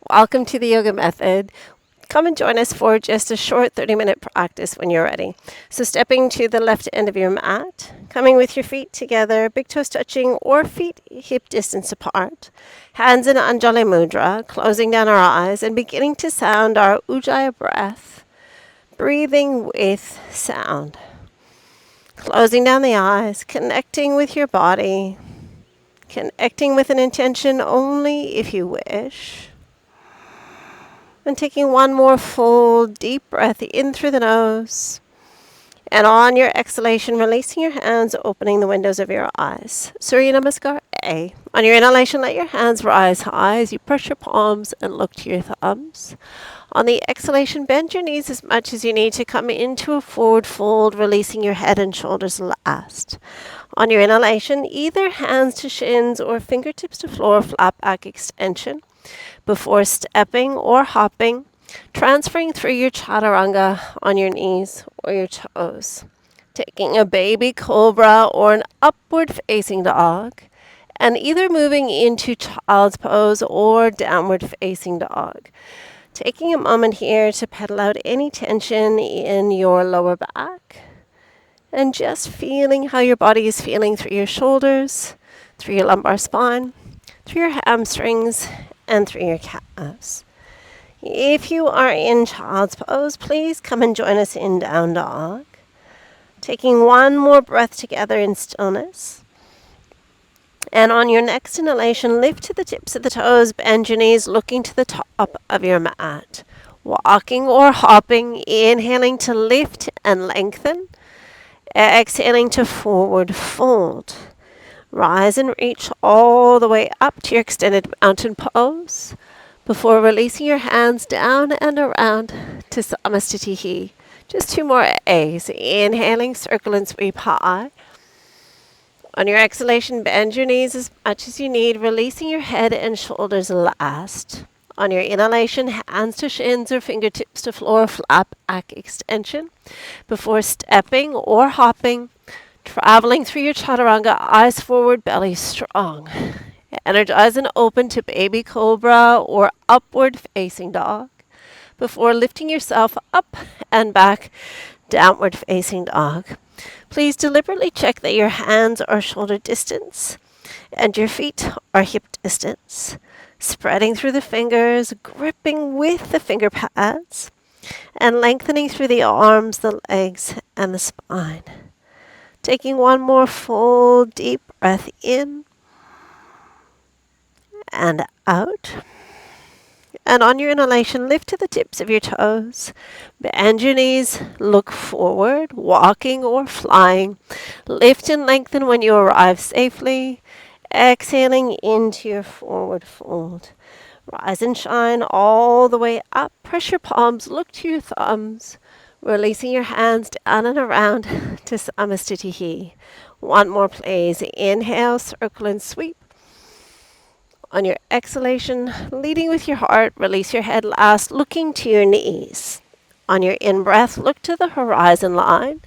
Welcome to the yoga method. Come and join us for just a short 30-minute practice when you're ready. So stepping to the left end of your mat, coming with your feet together, big toes touching or feet hip distance apart. Hands in Anjali Mudra, closing down our eyes and beginning to sound our Ujjayi breath, breathing with sound. Closing down the eyes, connecting with your body, connecting with an intention only if you wish. And taking one more full deep breath in through the nose. And on your exhalation, releasing your hands, opening the windows of your eyes. Surya namaskar A. On your inhalation, let your hands rise high as you press your palms and look to your thumbs. On the exhalation, bend your knees as much as you need to come into a forward fold, releasing your head and shoulders last. On your inhalation, either hands to shins or fingertips to floor, flat back extension. Before stepping or hopping, transferring through your chaturanga on your knees or your toes. Taking a baby cobra or an upward facing dog, and either moving into child's pose or downward facing dog. Taking a moment here to pedal out any tension in your lower back, and just feeling how your body is feeling through your shoulders, through your lumbar spine, through your hamstrings, and through your calves. If you are in child's pose, please come and join us in down dog. Taking one more breath together in stillness. And on your next inhalation, lift to the tips of the toes, bend your knees, looking to the top of your mat. Walking or hopping, inhaling to lift and lengthen. Exhaling to forward fold. Rise and reach all the way up to your extended mountain pose before releasing your hands down and around to Samastitihi. Just two more A's. Inhaling, circle and sweep high. On your exhalation, bend your knees as much as you need, releasing your head and shoulders last. On your inhalation, hands to shins or fingertips to floor, flat back extension. Before stepping or hopping, traveling through your chaturanga, eyes forward, belly strong. Energize and open to baby cobra or upward facing dog before lifting yourself up and back, downward facing dog. Please deliberately check that your hands are shoulder distance and your feet are hip distance. Spreading through the fingers, gripping with the finger pads, and lengthening through the arms, the legs, and the spine. Taking one more full deep breath in and out. And on your inhalation, lift to the tips of your toes. Bend your knees, look forward, walking or flying. Lift and lengthen when you arrive safely. Exhaling into your forward fold. Rise and shine all the way up. Press your palms, look to your thumbs. Releasing your hands down and around to Samastitihi. One more please. Inhale, circle and sweep. On your exhalation, leading with your heart, release your head last, looking to your knees. On your in-breath, look to the horizon line.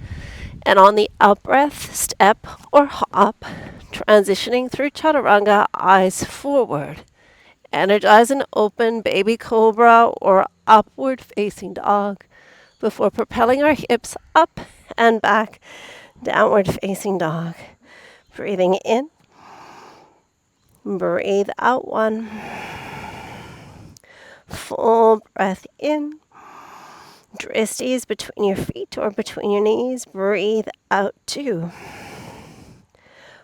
And on the out-breath, step or hop, transitioning through chaturanga, eyes forward. Energize and open, baby cobra or upward facing dog, before propelling our hips up and back, downward facing dog. Breathing in. Breathe out one. Full breath in. Dristies between your feet or between your knees. Breathe out two.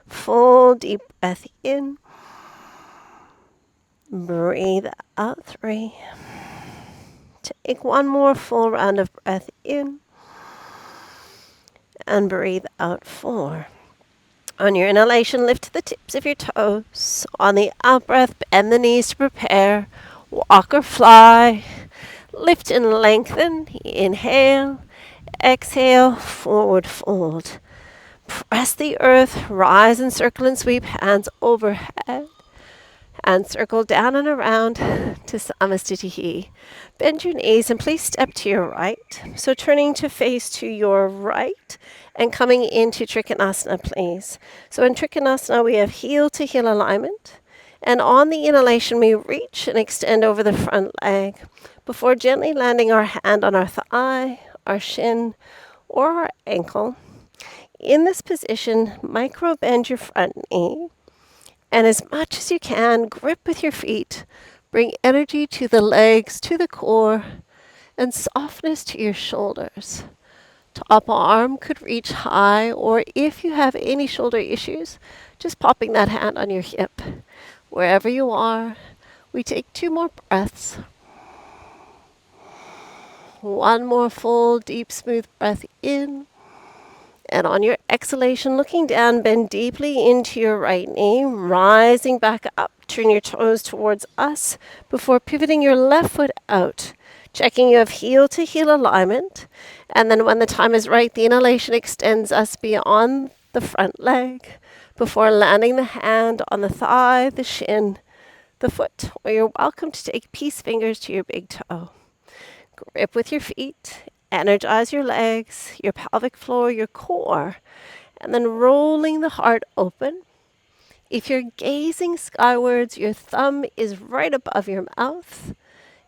Full deep breath in. Breathe out three. Take one more full round of breath in. And breathe out four. On your inhalation, lift the tips of your toes. On the out-breath, bend the knees to prepare. Walk or fly. Lift and lengthen. Inhale. Exhale. Forward fold. Press the earth. Rise and circle and sweep. Hands overhead. And circle down and around to Samastitihi. Bend your knees and please step to your right. So turning to face to your right and coming into Trikonasana, please. So in Trikonasana, we have heel to heel alignment. And on the inhalation, we reach and extend over the front leg before gently landing our hand on our thigh, our shin, or our ankle. In this position, micro bend your front knee, and as much as you can, grip with your feet. Bring energy to the legs, to the core, and softness to your shoulders. Top arm could reach high, or if you have any shoulder issues, just popping that hand on your hip. Wherever you are, we take 2 more breaths. 1 more full, deep, smooth breath in. And on your exhalation, looking down, bend deeply into your right knee, rising back up. Turn your toes towards us before pivoting your left foot out. Checking you have heel to heel alignment. And then when the time is right, the inhalation extends us beyond the front leg before landing the hand on the thigh, the shin, the foot, or you're welcome to take peace fingers to your big toe. Grip with your feet, energize your legs, your pelvic floor, your core, and then rolling the heart open. If you're gazing skywards, your thumb is right above your mouth,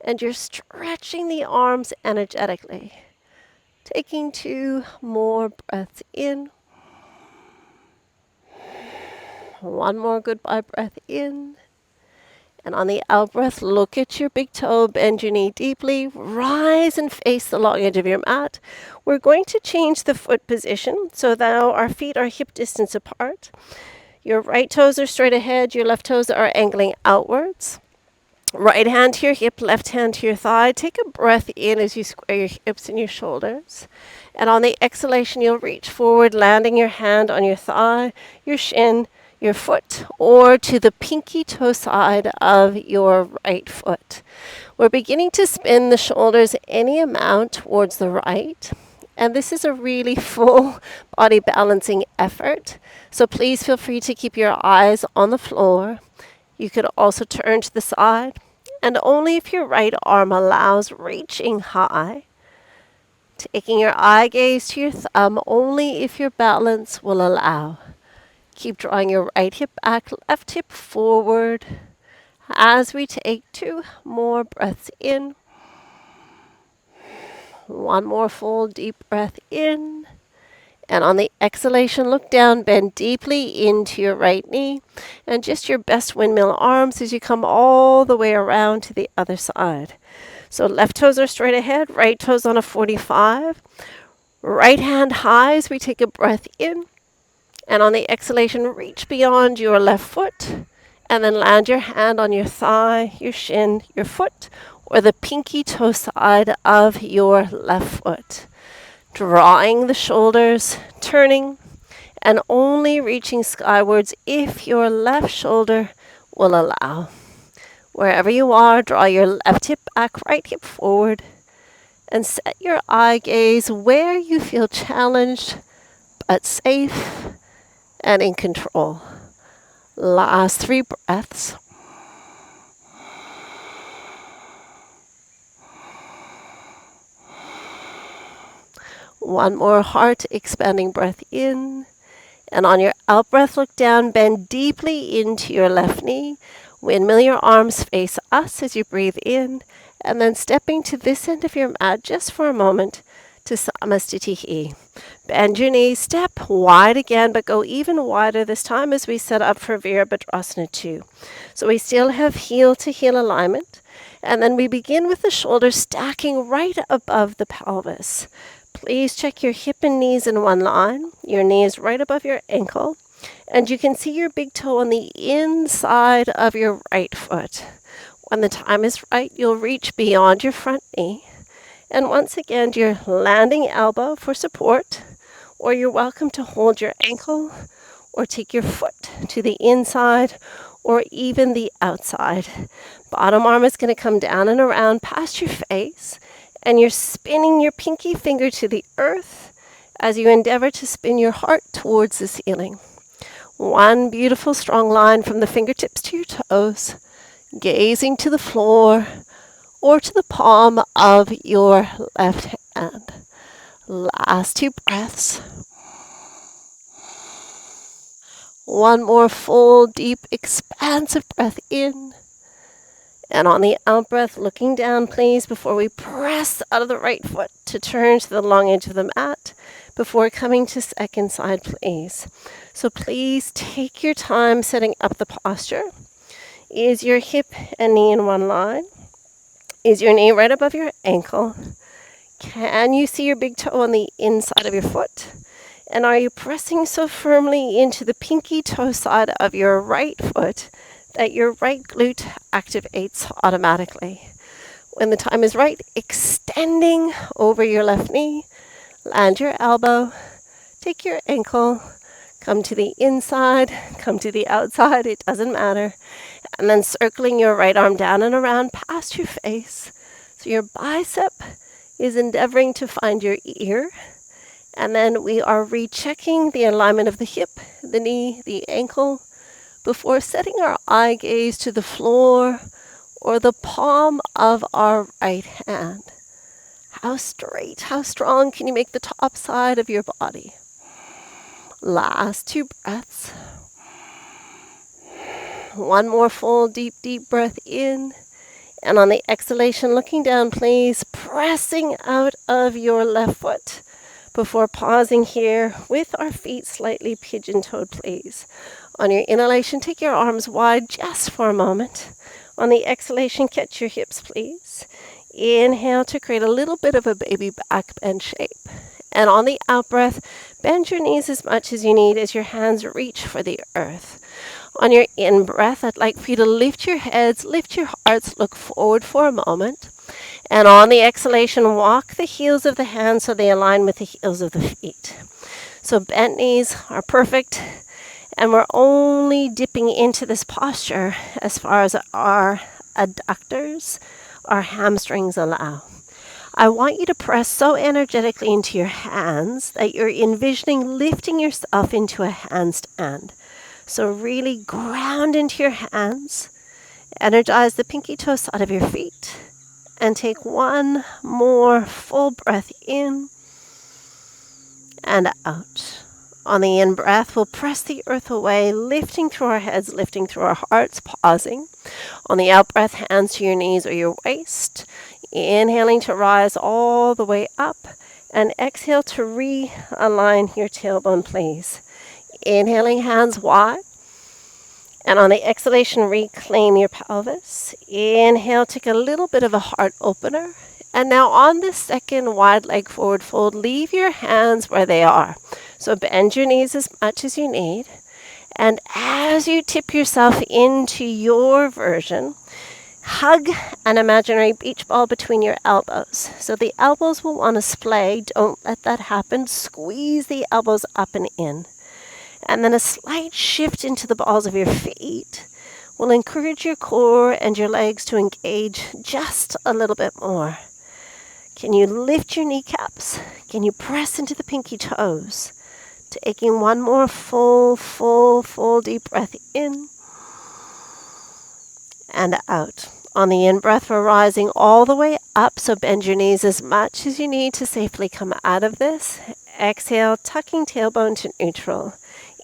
and you're stretching the arms energetically. Taking 2 more breaths in. 1 more goodbye breath in. And on the out breath, look at your big toe, bend your knee deeply, rise and face the long edge of your mat. We're going to change the foot position so that our feet are hip distance apart. Your right toes are straight ahead, your left toes are angling outwards. Right hand to your hip, left hand to your thigh. Take a breath in as you square your hips and your shoulders. And on the exhalation, you'll reach forward, landing your hand on your thigh, your shin, your foot, or to the pinky toe side of your right foot. We're beginning to spin the shoulders any amount towards the right. And this is a really full body balancing effort. So please feel free to keep your eyes on the floor. You could also turn to the side. And only if your right arm allows, reaching high. Taking your eye gaze to your thumb, only if your balance will allow. Keep drawing your right hip back, left hip forward as we take 2 more breaths in. 1 more full deep breath in. And on the exhalation, look down, bend deeply into your right knee, and just your best windmill arms as you come all the way around to the other side. So left toes are straight ahead, right toes on a 45. Right hand high as we take a breath in. And on the exhalation, reach beyond your left foot and then land your hand on your thigh, your shin, your foot, or the pinky toe side of your left foot. Drawing the shoulders, turning, and only reaching skywards if your left shoulder will allow. Wherever you are, draw your left hip back, right hip forward, and set your eye gaze where you feel challenged but safe and in control. Last 3 breaths. One more heart expanding breath in. And on your out breath, look down, bend deeply into your left knee. Windmill your arms, face us as you breathe in. And then stepping to this end of your mat just for a moment to Samastitihi. Bend your knees, step wide again, but go even wider this time as we set up for Virabhadrasana 2. So we still have heel to heel alignment. And then we begin with the shoulders stacking right above the pelvis. Please check your hip and knees in one line. Your knee is right above your ankle. And you can see your big toe on the inside of your right foot. When the time is right, you'll reach beyond your front knee. And once again, your landing elbow for support, or you're welcome to hold your ankle or take your foot to the inside or even the outside. Bottom arm is going to come down and around past your face, and you're spinning your pinky finger to the earth as you endeavor to spin your heart towards the ceiling. One beautiful strong line from the fingertips to your toes, gazing to the floor, or to the palm of your left hand. Last 2 breaths. One more full, deep, expansive breath in. And on the out breath, looking down, please, before we press out of the right foot to turn to the long edge of the mat, before coming to second side, please. So please take your time setting up the posture. Is your hip and knee in one line? Is your knee right above your ankle? Can you see your big toe on the inside of your foot? And are you pressing so firmly into the pinky toe side of your right foot that your right glute activates automatically? When the time is right, extending over your left knee, land your elbow, take your ankle, come to the inside, come to the outside, it doesn't matter. And then circling your right arm down and around past your face. So your bicep is endeavoring to find your ear. And then we are rechecking the alignment of the hip, the knee, the ankle, before setting our eye gaze to the floor or the palm of our right hand. How straight, how strong can you make the top side of your body? Last 2 breaths. One more full, deep, deep breath in. And on the exhalation, looking down, please, pressing out of your left foot before pausing here with our feet slightly pigeon-toed, please. On your inhalation, take your arms wide just for a moment. On the exhalation, catch your hips, please. Inhale to create a little bit of a baby back bend shape. And on the out breath, bend your knees as much as you need as your hands reach for the earth. On your in breath, I'd like for you to lift your heads, lift your hearts, look forward for a moment. And on the exhalation, walk the heels of the hands so they align with the heels of the feet. So bent knees are perfect. And we're only dipping into this posture as far as our adductors, our hamstrings allow. I want you to press so energetically into your hands that you're envisioning lifting yourself into a handstand. So really ground into your hands, energize the pinky toe side of your feet, and take one more full breath in and out. On the in-breath, we'll press the earth away, lifting through our heads, lifting through our hearts, pausing. On the out-breath, hands to your knees or your waist. Inhaling to rise all the way up. And exhale to realign your tailbone, please. Inhaling, hands wide. And on the exhalation, reclaim your pelvis. Inhale, take a little bit of a heart opener. And now on the second wide leg forward fold, leave your hands where they are. So bend your knees as much as you need. And as you tip yourself into your version, hug an imaginary beach ball between your elbows. So the elbows will want to splay. Don't let that happen. Squeeze the elbows up and in. And then a slight shift into the balls of your feet will encourage your core and your legs to engage just a little bit more. Can you lift your kneecaps? Can you press into the pinky toes? Taking one more full deep breath in and out. On the in-breath, we're rising all the way up, so bend your knees as much as you need to safely come out of this. Exhale, tucking tailbone to neutral.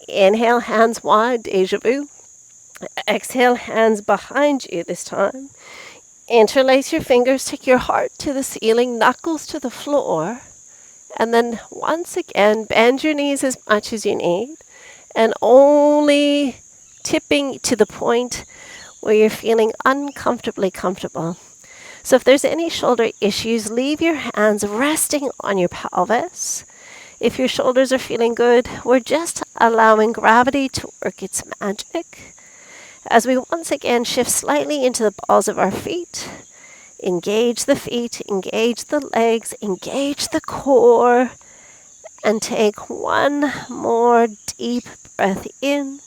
Inhale, hands wide, déjà vu. Exhale, hands behind you this time. Interlace your fingers, take your heart to the ceiling, knuckles to the floor. And then once again, bend your knees as much as you need. And only tipping to the point where you're feeling uncomfortably comfortable. So if there's any shoulder issues, leave your hands resting on your pelvis. If your shoulders are feeling good, we're just allowing gravity to work its magic. As we once again shift slightly into the balls of our feet, engage the feet, engage the legs, engage the core, and take one more deep breath in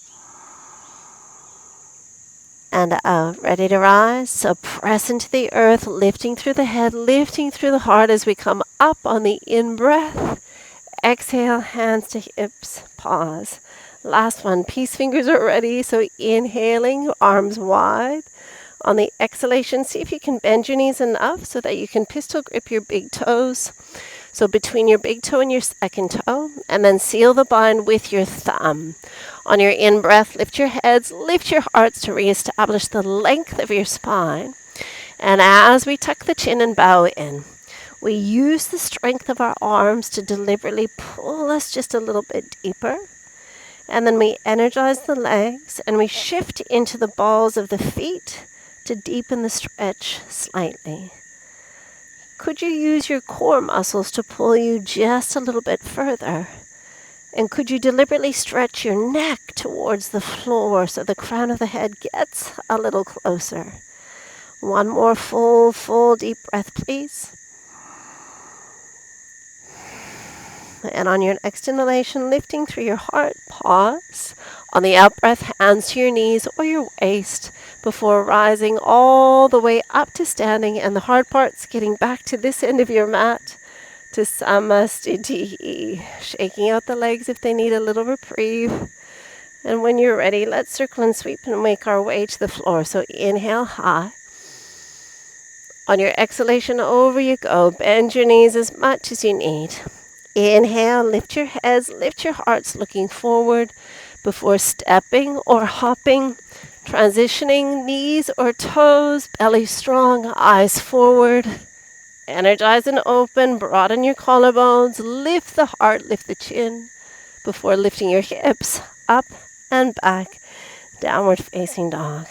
and out. Ready to rise? So press into the earth, lifting through the head, lifting through the heart as we come up on the in-breath. Exhale, hands to hips, pause. Last one, peace fingers are ready. So inhaling, arms wide. On the exhalation, see if you can bend your knees enough so that you can pistol grip your big toes. So between your big toe and your second toe, and then seal the bind with your thumb. On your in-breath, lift your heads, lift your hearts to reestablish the length of your spine. And as we tuck the chin and bow in, we use the strength of our arms to deliberately pull us just a little bit deeper. And then we energize the legs and we shift into the balls of the feet to deepen the stretch slightly. Could you use your core muscles to pull you just a little bit further? And could you deliberately stretch your neck towards the floor so the crown of the head gets a little closer? One more full deep breath, please. And on your next inhalation, lifting through your heart, pause. On the out-breath, hands to your knees or your waist before rising all the way up to standing. And the hard part's getting back to this end of your mat to Samastiti. Shaking out the legs if they need a little reprieve. And when you're ready, let's circle and sweep and make our way to the floor. So inhale high. On your exhalation, over you go. Bend your knees as much as you need. Inhale, lift your heads, lift your hearts, looking forward before stepping or hopping, transitioning knees or toes, belly strong, eyes forward. Energize and open, broaden your collarbones, lift the heart, lift the chin before lifting your hips up and back, downward facing dog.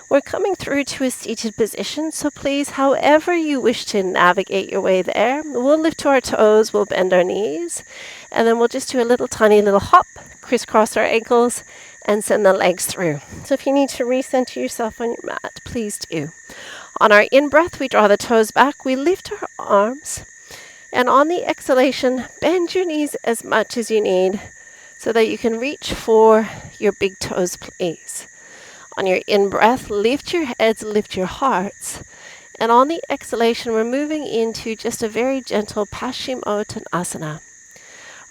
We're coming through to a seated position, so please, however you wish to navigate your way there, we'll lift to our toes, we'll bend our knees, and then we'll just do a little tiny little hop, crisscross our ankles, and send the legs through. So if you need to recenter yourself on your mat, please do. On our in-breath, we draw the toes back, we lift our arms, and on the exhalation, bend your knees as much as you need so that you can reach for your big toes, please. On your in-breath, lift your heads, lift your hearts. And on the exhalation, we're moving into just a very gentle Paschimottanasana.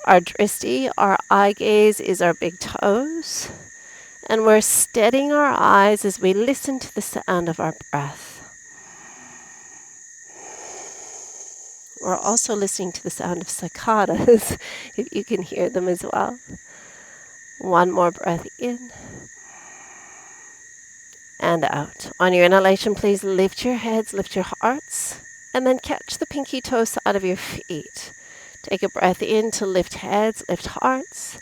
Our dristi, our eye gaze, is our big toes. And we're steadying our eyes as we listen to the sound of our breath. We're also listening to the sound of cicadas, if you can hear them as well. One more breath in. And out. On your inhalation, please lift your heads, lift your hearts, and then catch the pinky toe side of your feet. Take a breath in to lift heads, lift hearts,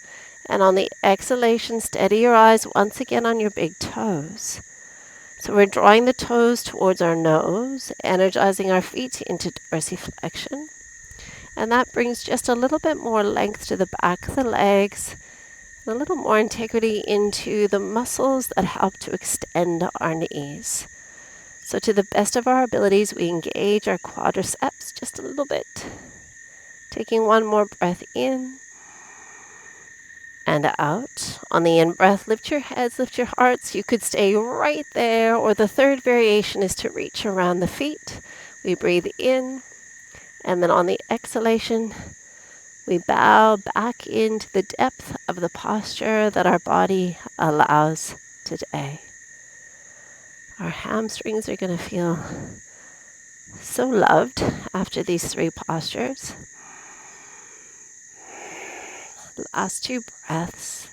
and on the exhalation, steady your eyes once again on your big toes. So we're drawing the toes towards our nose, energizing our feet into dorsiflexion, and that brings just a little bit more length to the back of the legs, a little more integrity into the muscles that help to extend our knees. So to the best of our abilities, we engage our quadriceps just a little bit. Taking one more breath in and out. On the in-breath, lift your heads, lift your hearts. You could stay right there, or the third variation is to reach around the feet. We breathe in, and then on the exhalation, we bow back into the depth of the posture that our body allows today. Our hamstrings are going to feel so loved after these three postures. Last two breaths.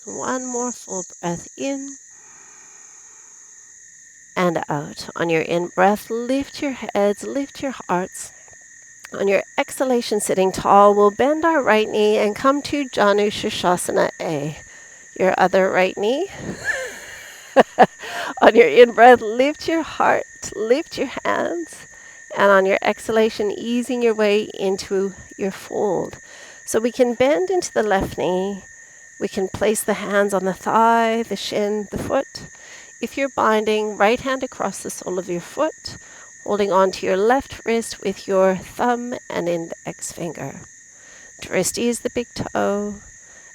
One more full breath in and out. On your in-breath, lift your heads, lift your hearts. On your exhalation, sitting tall, we'll bend our right knee and come to Janu Shirshasana A. Your other right knee. On your in-breath, lift your heart, lift your hands. And on your exhalation, easing your way into your fold. So we can bend into the left knee. We can place the hands on the thigh, the shin, the foot. If you're binding, right hand across the sole of your foot, holding onto your left wrist with your thumb and index finger. Dristi is the big toe.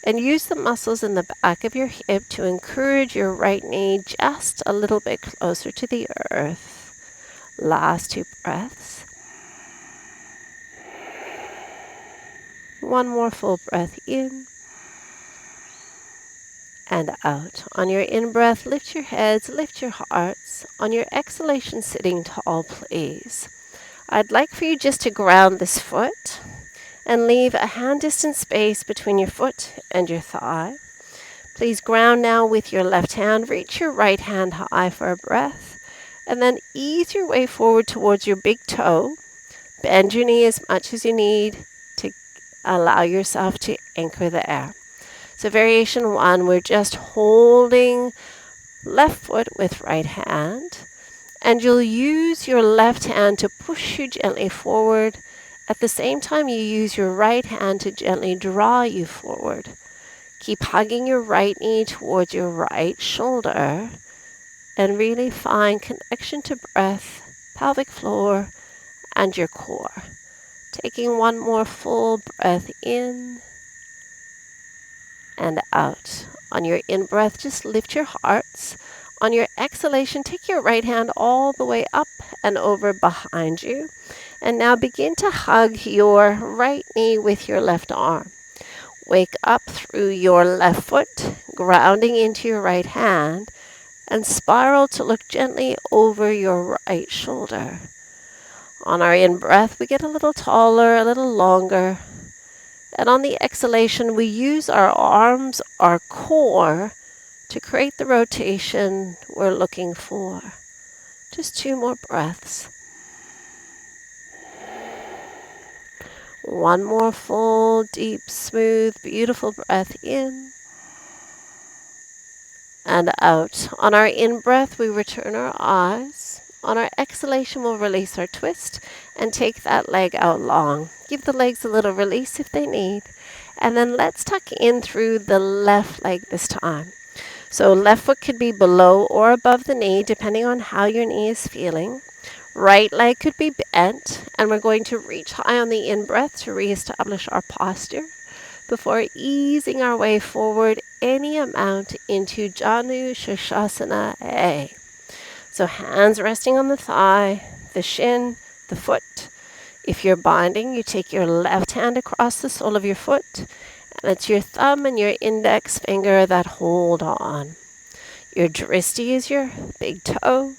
And use the muscles in the back of your hip to encourage your right knee just a little bit closer to the earth. Last two breaths. One more full breath in and out. On your in-breath, lift your heads, lift your hearts. On your exhalation, sitting tall, please. I'd like for you just to ground this foot and leave a hand distance space between your foot and your thigh. Please ground now with your left hand. Reach your right hand high for a breath. And then ease your way forward towards your big toe. Bend your knee as much as you need to allow yourself to anchor the air. So variation 1, we're just holding left foot with right hand. And you'll use your left hand to push you gently forward. At the same time, you use your right hand to gently draw you forward. Keep hugging your right knee towards your right shoulder and really find connection to breath, pelvic floor, and your core. Taking one more full breath in and out. On your in-breath, just lift your hearts. On your exhalation, take your right hand all the way up and over behind you. And now begin to hug your right knee with your left arm. Wake up through your left foot, grounding into your right hand, and spiral to look gently over your right shoulder. On our in-breath, we get a little taller, a little longer. And on the exhalation, we use our arms, our core, to create the rotation we're looking for. Just 2 more breaths. One more full, deep, smooth, beautiful breath in and out. On our in-breath, we return our eyes. On our exhalation, we'll release our twist and take that leg out long. Give the legs a little release if they need. And then let's tuck in through the left leg this time. So left foot could be below or above the knee, depending on how your knee is feeling. Right leg could be bent, and we're going to reach high on the in-breath to reestablish our posture before easing our way forward any amount into Janu Shirshasana A. So hands resting on the thigh, the shin, the foot. If you're binding, you take your left hand across the sole of your foot, and it's your thumb and your index finger that hold on. Your dristi is your big toe.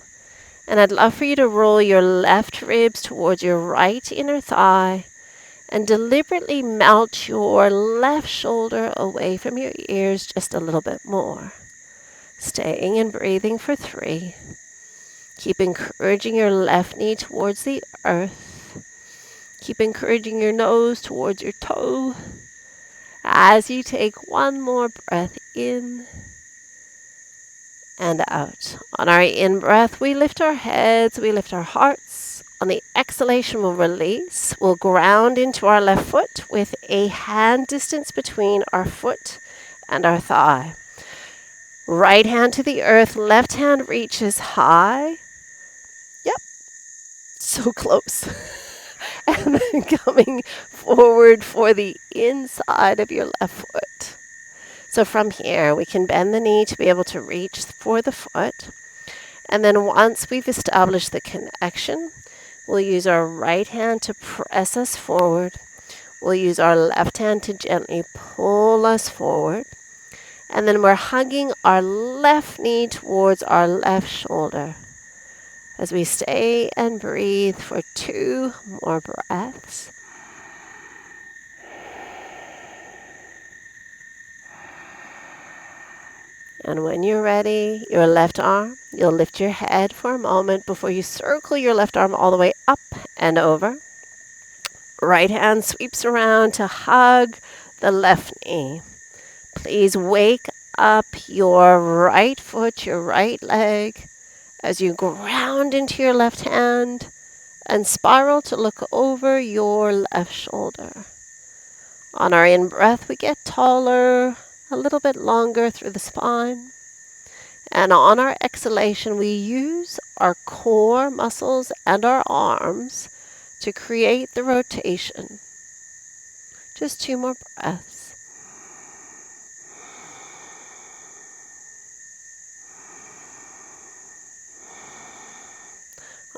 And I'd love for you to roll your left ribs towards your right inner thigh and deliberately melt your left shoulder away from your ears just a little bit more. Staying and breathing for 3. Keep encouraging your left knee towards the earth. Keep encouraging your nose towards your toe. As you take one more breath in and out. On our in-breath, we lift our heads, we lift our hearts. On the exhalation, we'll release. We'll ground into our left foot with a hand distance between our foot and our thigh. Right hand to the earth, left hand reaches high. Yep, so close. And then coming forward for the inside of your left foot. So from here, we can bend the knee to be able to reach for the foot. And then once we've established the connection, we'll use our right hand to press us forward. We'll use our left hand to gently pull us forward. And then we're hugging our left knee towards our left shoulder as we stay and breathe for 2 more breaths. And when you're ready, your left arm, you'll lift your head for a moment before you circle your left arm all the way up and over. Right hand sweeps around to hug the left knee. Please wake up your right foot, your right leg, as you ground into your left hand and spiral to look over your left shoulder. On our in-breath, we get taller, a little bit longer through the spine. And on our exhalation, we use our core muscles and our arms to create the rotation. Just 2 more breaths.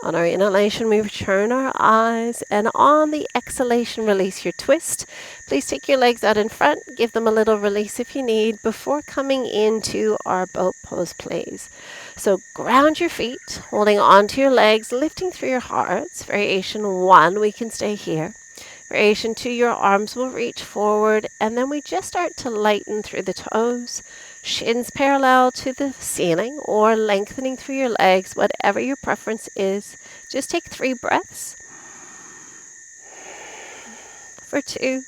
On our inhalation, we return our eyes, and on the exhalation, release your twist. Please take your legs out in front, give them a little release if you need, before coming into our boat pose, please. So ground your feet, holding onto your legs, lifting through your hearts. Variation 1, we can stay here. Variation 2, your arms will reach forward, and then we just start to lighten through the toes. Shins parallel to the ceiling or lengthening through your legs, whatever your preference is. Just take 3 breaths. For 2.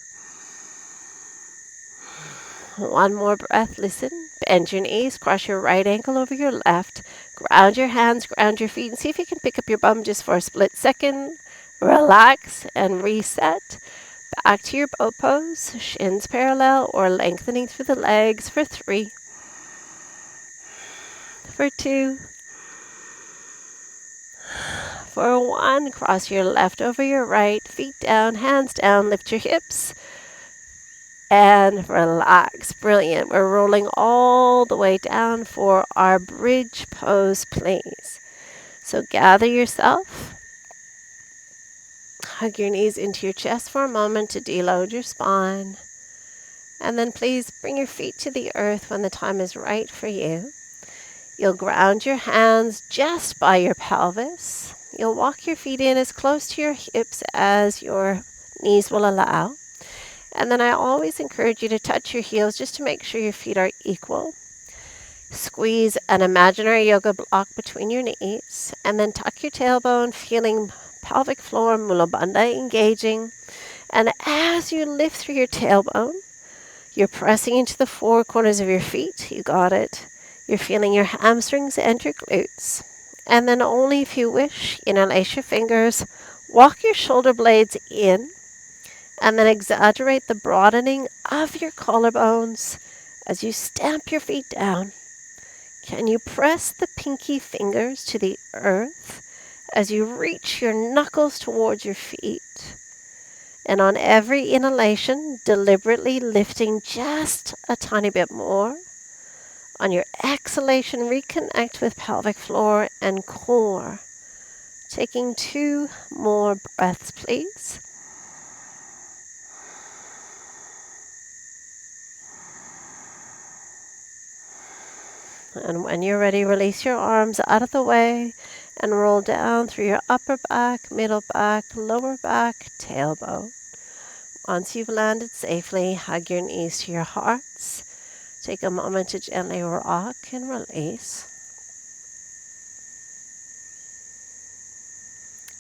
1 more breath, listen. Bend your knees, cross your right ankle over your left. Ground your hands, ground your feet, and see if you can pick up your bum just for a split second. Relax and reset. Back to your boat pose, shins parallel or lengthening through the legs for 3. For 2. For 1, cross your left over your right, feet down, hands down, lift your hips, and relax. Brilliant. We're rolling all the way down for our bridge pose, please. So gather yourself. Hug your knees into your chest for a moment to deload your spine. And then please bring your feet to the earth when the time is right for you. You'll ground your hands just by your pelvis. You'll walk your feet in as close to your hips as your knees will allow. And then I always encourage you to touch your heels just to make sure your feet are equal. Squeeze an imaginary yoga block between your knees. And then tuck your tailbone, feeling pelvic floor, mula bandha engaging. And as you lift through your tailbone, you're pressing into the 4 corners of your feet. You got it. You're feeling your hamstrings and your glutes. And then only if you wish, interlace your fingers, walk your shoulder blades in, and then exaggerate the broadening of your collarbones as you stamp your feet down. Can you press the pinky fingers to the earth as you reach your knuckles towards your feet? And on every inhalation, deliberately lifting just a tiny bit more. On your exhalation, reconnect with pelvic floor and core. Taking 2 more breaths, please. And when you're ready, release your arms out of the way and roll down through your upper back, middle back, lower back, tailbone. Once you've landed safely, hug your knees to your hearts. Take a moment to gently rock and release.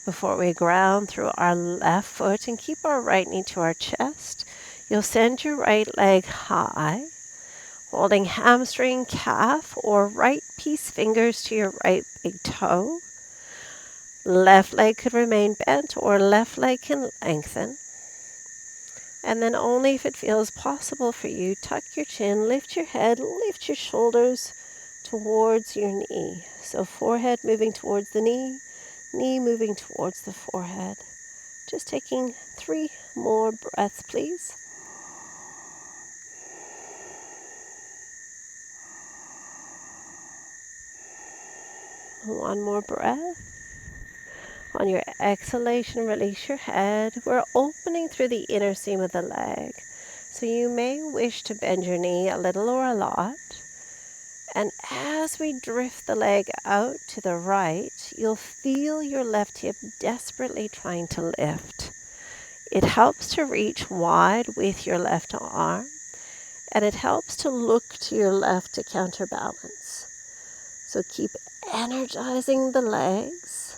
Before we ground through our left foot and keep our right knee to our chest, you'll send your right leg high, holding hamstring, calf, or right piece fingers to your right big toe. Left leg could remain bent or left leg can lengthen. And then only if it feels possible for you, tuck your chin, lift your head, lift your shoulders towards your knee. So forehead moving towards the knee, knee moving towards the forehead. Just taking 3 more breaths, please. One more breath. On your exhalation, release your head. We're opening through the inner seam of the leg. So you may wish to bend your knee a little or a lot. And as we drift the leg out to the right, you'll feel your left hip desperately trying to lift. It helps to reach wide with your left arm, and it helps to look to your left to counterbalance. So keep energizing the legs,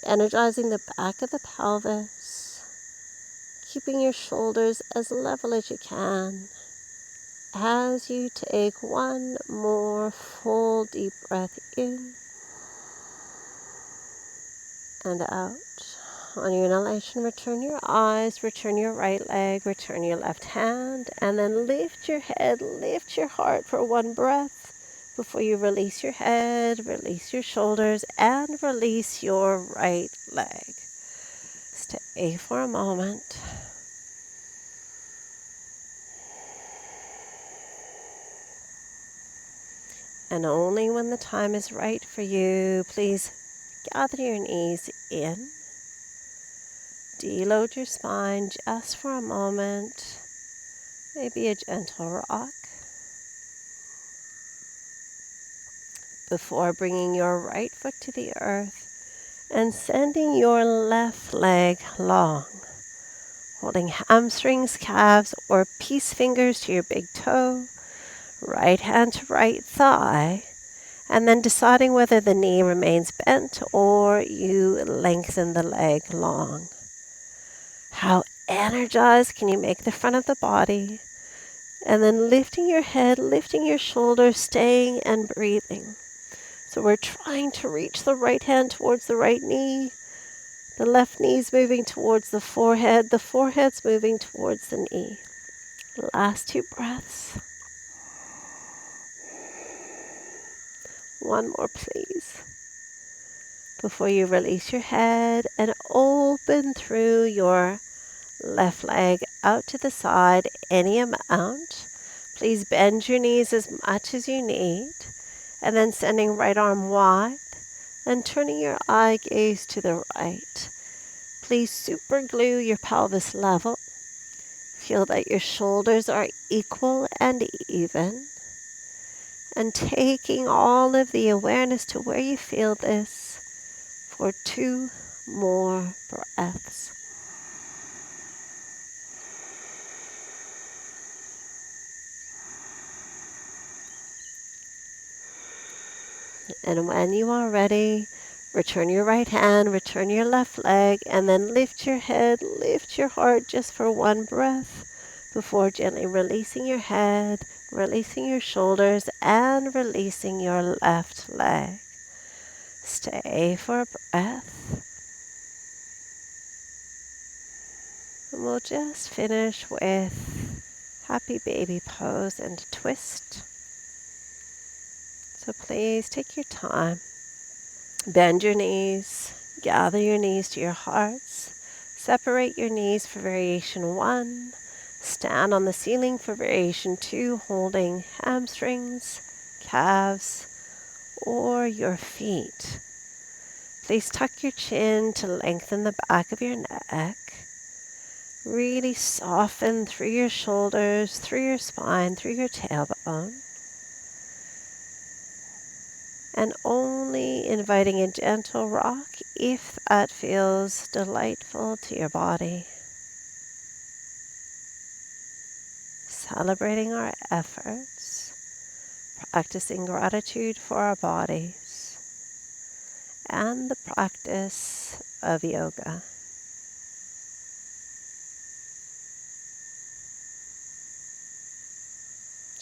energizing the back of the pelvis, keeping your shoulders as level as you can. As you take 1 more full deep breath in and out. On your inhalation, return your eyes, return your right leg, return your left hand, and then lift your head, lift your heart for 1 breath before you release your head, release your shoulders, and release your right leg. Stay for a moment. And only when the time is right for you, please gather your knees in. Deload your spine just for a moment. Maybe a gentle rock. Before bringing your right foot to the earth and sending your left leg long. Holding hamstrings, calves, or peace fingers to your big toe. Right hand to right thigh. And then deciding whether the knee remains bent or you lengthen the leg long. How energized can you make the front of the body? And then lifting your head, lifting your shoulders, staying and breathing. So we're trying to reach the right hand towards the right knee. The left knee's moving towards the forehead's moving towards the knee. Last 2 breaths. One more, please. Before you release your head and open through your left leg out to the side any amount. Please bend your knees as much as you need. And then sending right arm wide and turning your eye gaze to the right. Please super glue your pelvis level. Feel that your shoulders are equal and even. And taking all of the awareness to where you feel this for 2 more breaths. And when you are ready, return your right hand, return your left leg, and then lift your head, lift your heart just for 1 breath before gently releasing your head, releasing your shoulders, and releasing your left leg. Stay for a breath. And we'll just finish with happy baby pose and twist. So please take your time. Bend your knees, gather your knees to your hearts, separate your knees for variation 1, stand on the ceiling for variation 2, holding hamstrings, calves, or your feet. Please tuck your chin to lengthen the back of your neck. Really soften through your shoulders, through your spine, through your tailbone. And only inviting a gentle rock if that feels delightful to your body. Celebrating our efforts, practicing gratitude for our bodies, and the practice of yoga.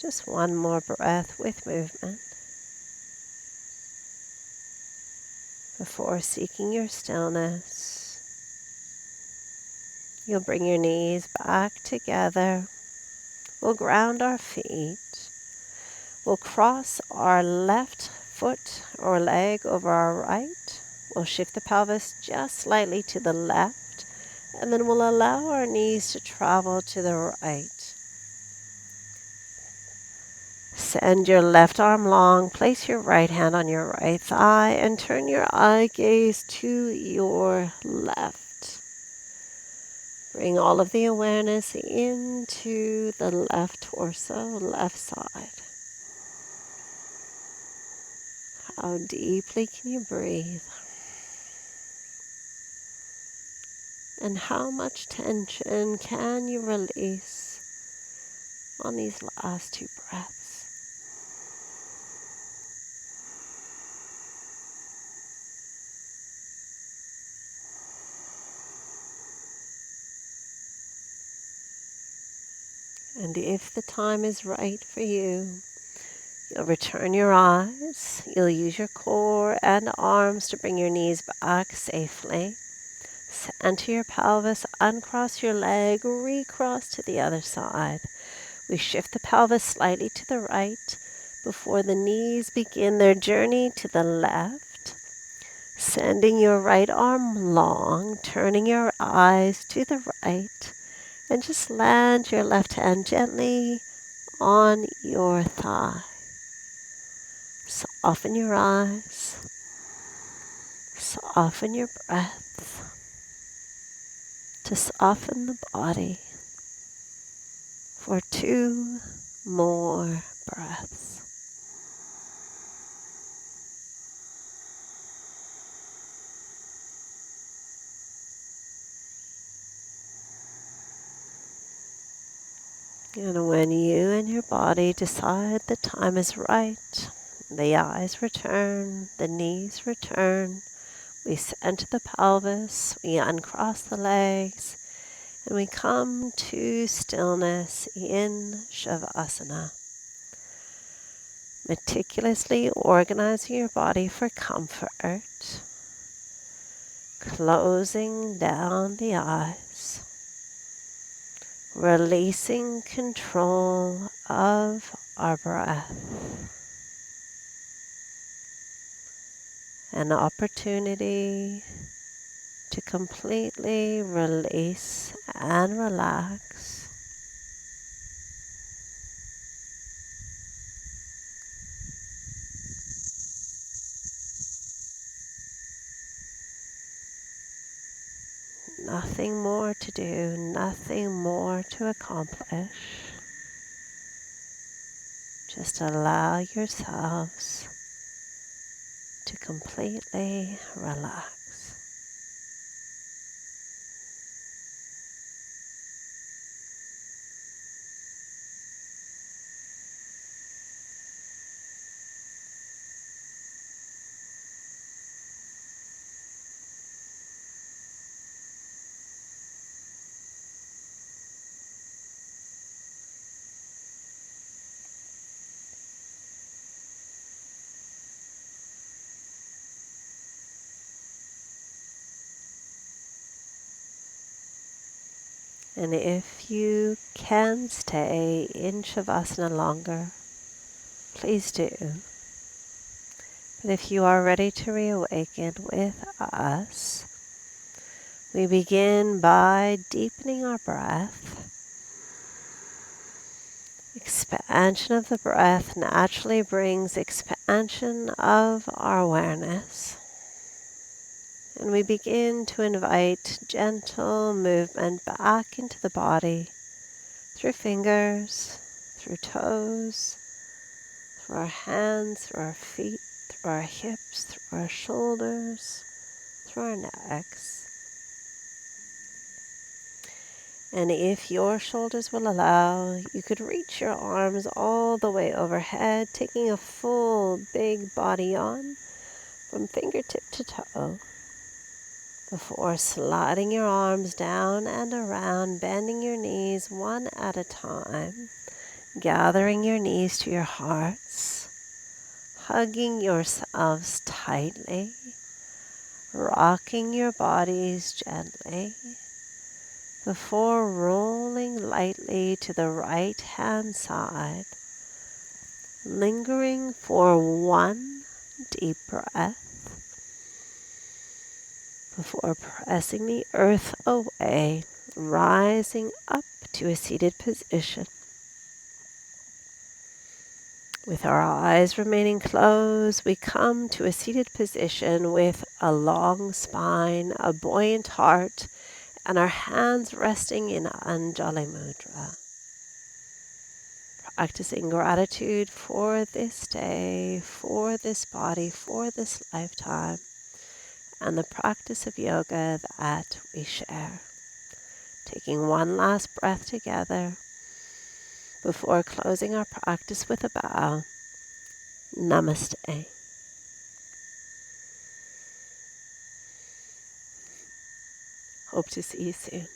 Just 1 more breath with movement before seeking your stillness. You'll bring your knees back together. We'll ground our feet. We'll cross our left foot or leg over our right. We'll shift the pelvis just slightly to the left. And then we'll allow our knees to travel to the right. Send your left arm long, place your right hand on your right thigh, and turn your eye gaze to your left. Bring all of the awareness into the left torso, left side. How deeply can you breathe? And how much tension can you release on these last 2 breaths? And if the time is right for you, you'll return your eyes. You'll use your core and arms to bring your knees back safely. Center your pelvis, uncross your leg, recross to the other side. We shift the pelvis slightly to the right before the knees begin their journey to the left. Sending your right arm long, turning your eyes to the right. And just land your left hand gently on your thigh. Soften your eyes. soften your breath, to soften the body for 2 more breaths. And when you and your body decide the time is right, the eyes return, the knees return, we center the pelvis, we uncross the legs, and we come to stillness in Shavasana. Meticulously organizing your body for comfort, closing down the eyes, releasing control of our breath. An opportunity to completely release and relax. Nothing more to do, nothing more to accomplish. Just allow yourselves to completely relax. And if you can stay in Shavasana longer, please do. But if you are ready to reawaken with us, we begin by deepening our breath. Expansion of the breath naturally brings expansion of our awareness. And we begin to invite gentle movement back into the body through fingers, through toes, through our hands, through our feet, through our hips, through our shoulders, through our necks. And if your shoulders will allow, you could reach your arms all the way overhead, taking a full big body yawn from fingertip to toe, before sliding your arms down and around, bending your knees one at a time, gathering your knees to your hearts, hugging yourselves tightly, rocking your bodies gently, before rolling lightly to the right hand side, lingering for 1 deep breath, before pressing the earth away, rising up to a seated position. With our eyes remaining closed, we come to a seated position with a long spine, a buoyant heart, and our hands resting in Anjali Mudra. Practicing gratitude for this day, for this body, for this lifetime, and the practice of yoga that we share. Taking one last breath together before closing our practice with a bow. Namaste. Hope to see you soon.